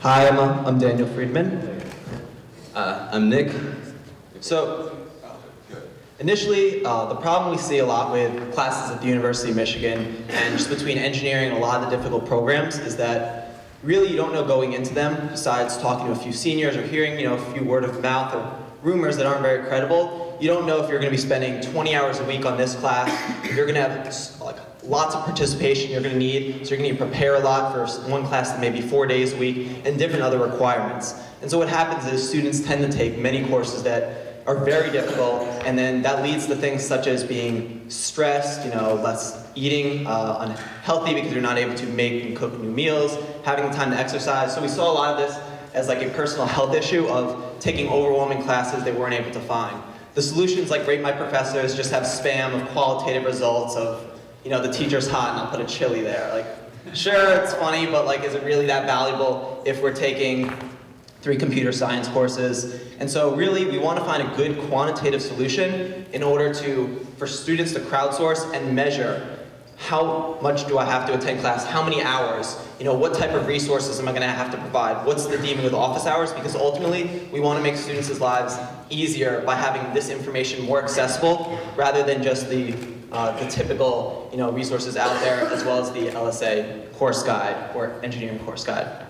Hi, I'm Daniel Friedman. I'm Nick. So, initially, the problem we see a lot with classes at the University of Michigan and just between engineering and a lot of the difficult programs is that really you don't know going into them, besides talking to a few seniors or hearing a few word of mouth or rumors that aren't very credible. You don't know if you're going to be spending 20 hours a week on this class, if you're going to have lots of participation you're going to need, so you're going to need to prepare a lot for one class that may be 4 days a week, and different other requirements. And so what happens is students tend to take many courses that are very difficult, and then that leads to things such as being stressed, less eating, unhealthy because you're not able to make and cook new meals, having the time to exercise. So we saw a lot of this as like a personal health issue of taking overwhelming classes they weren't able to find. The solutions like Rate My Professors just have spam of qualitative results of, the teacher's hot and I'll put a chili there. Like, sure, it's funny, but like, is it really that valuable if we're taking 3 computer science courses? And so really, we want to find a good quantitative solution in order for students to crowdsource and measure how much do I have to attend class, how many hours, what type of resources am I going to have to provide, what's the dealing with office hours, because ultimately, we want to make students' lives easier by having this information more accessible rather than just the typical resources out there, as well as the LSA course guide or engineering course guide.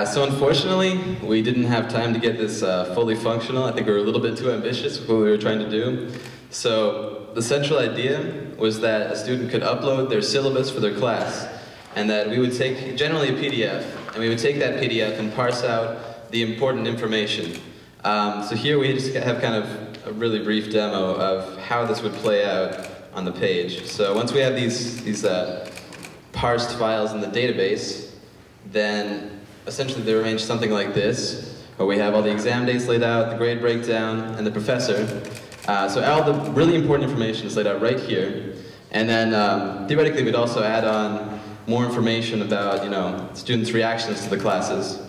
So unfortunately, we didn't have time to get this fully functional. I think we were a little bit too ambitious with what we were trying to do. So the central idea was that a student could upload their syllabus for their class, and that we would take generally a PDF, and we would take that PDF and parse out the important information. So here we just have kind of a really brief demo of how this would play out on the page. So once we have these parsed files in the database, then essentially they arrange something like this, where we have all the exam dates laid out, the grade breakdown, and the professor. So all the really important information is laid out right here. And then theoretically we'd also add on more information about students' reactions to the classes.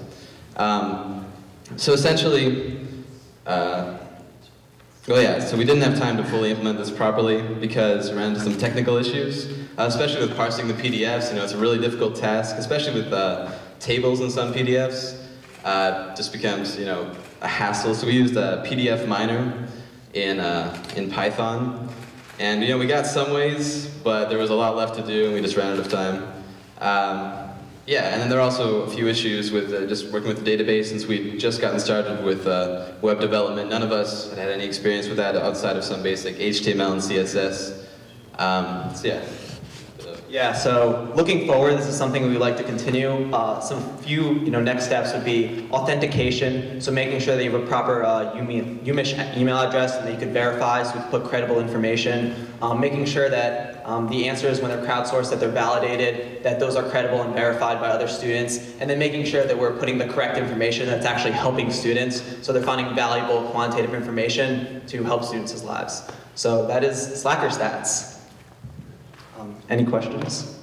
So essentially, so we didn't have time to fully implement this properly because we ran into some technical issues, especially with parsing the PDFs. It's a really difficult task, especially with tables in some PDFs. Just becomes a hassle. So we used a PDF miner in Python, and we got some ways, but there was a lot left to do, and we just ran out of time. And then there are also a few issues with just working with the database, since we'd just gotten started with web development. None of us had any experience with that outside of some basic HTML and CSS. So looking forward, this is something we'd like to continue. Some few next steps would be authentication, so making sure that you have a proper UMich email address and that you could verify, so we can put credible information. Making sure that the answers, when they're crowdsourced, that they're validated, that those are credible and verified by other students, and then making sure that we're putting the correct information that's actually helping students, so they're finding valuable quantitative information to help students' lives. So that is Slacker Stats. Any questions?